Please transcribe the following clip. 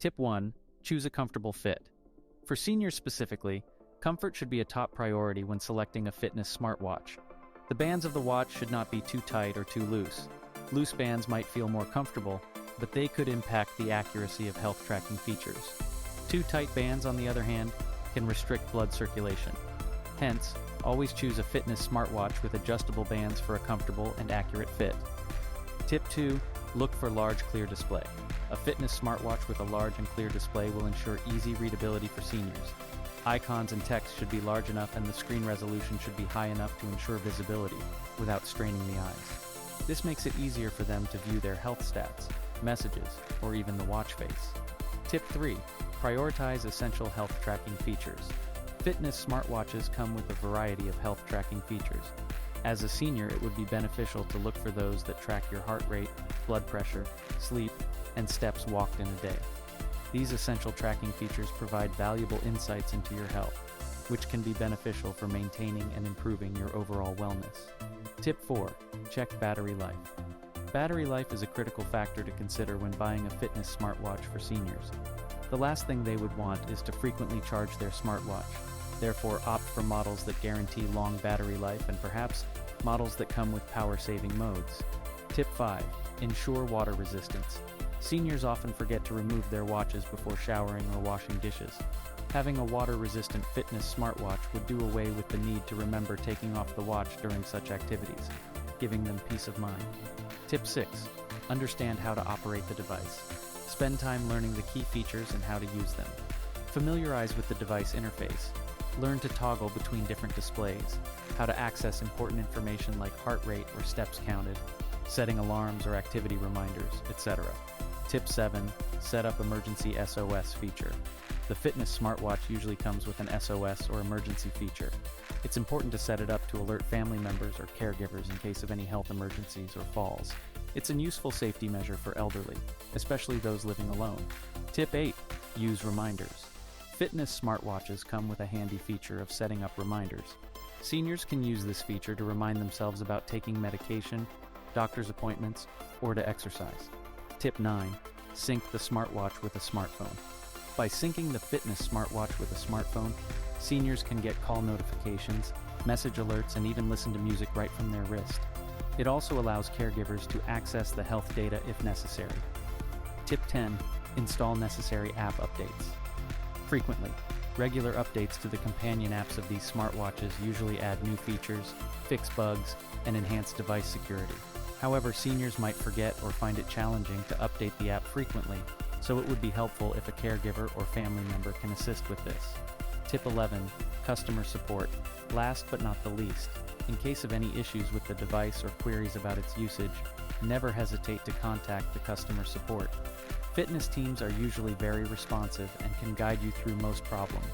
Tip 1. Choose a comfortable fit. For seniors specifically, comfort should be a top priority when selecting a Fitnus Smartwatch. The bands of the watch should not be too tight or too loose. Loose bands might feel more comfortable, but they could impact the accuracy of health tracking features. Too tight bands, on the other hand, can restrict blood circulation. Hence, always choose a Fitnus Smartwatch with adjustable bands for a comfortable and accurate fit. Tip 2. Look for large, clear display. A Fitnus Smartwatch with a large and clear display will ensure easy readability for seniors. Icons and text should be large enough and the screen resolution should be high enough to ensure visibility without straining the eyes. This makes it easier for them to view their health stats, messages, or even the watch face. Tip 3. Prioritize essential health tracking features. Fitnus smartwatches come with a variety of health tracking features. As a senior, it would be beneficial to look for those that track your heart rate, blood pressure, sleep, and steps walked in a day. These essential tracking features provide valuable insights into your health, which can be beneficial for maintaining and improving your overall wellness. Tip 4. Check battery life. Battery life is a critical factor to consider when buying a Fitnus smartwatch for seniors. The last thing they would want is to frequently charge their smartwatch. Therefore, opt for models that guarantee long battery life and perhaps models that come with power-saving modes. Tip 5. Ensure water resistance. Seniors often forget to remove their watches before showering or washing dishes. Having a water-resistant Fitnus smartwatch would do away with the need to remember taking off the watch during such activities, giving them peace of mind. Tip 6. Understand how to operate the device. Spend time learning the key features and how to use them. Familiarize with the device interface. Learn to toggle between different displays, how to access important information like heart rate or steps counted, setting alarms or activity reminders, etc. Tip 7. Set up emergency SOS feature. The Fitnus smartwatch usually comes with an SOS or emergency feature. It's important to set it up to alert family members or caregivers in case of any health emergencies or falls. It's a useful safety measure for elderly, especially those living alone. Tip 8. Use reminders. Fitnus smartwatches come with a handy feature of setting up reminders. Seniors can use this feature to remind themselves about taking medication, doctor's appointments, or to exercise. Tip 9. Sync the smartwatch with a smartphone. By syncing the Fitnus smartwatch with a smartphone, seniors can get call notifications, message alerts, and even listen to music right from their wrist. It also allows caregivers to access the health data if necessary. Tip 10. Install necessary app updates. Frequently, regular updates to the companion apps of these smartwatches usually add new features, fix bugs, and enhance device security. However, seniors might forget or find it challenging to update the app frequently, so it would be helpful if a caregiver or family member can assist with this. Tip 11. Customer support. Last but not the least, in case of any issues with the device or queries about its usage, never hesitate to contact the customer support. Fitness teams are usually very responsive and can guide you through most problems.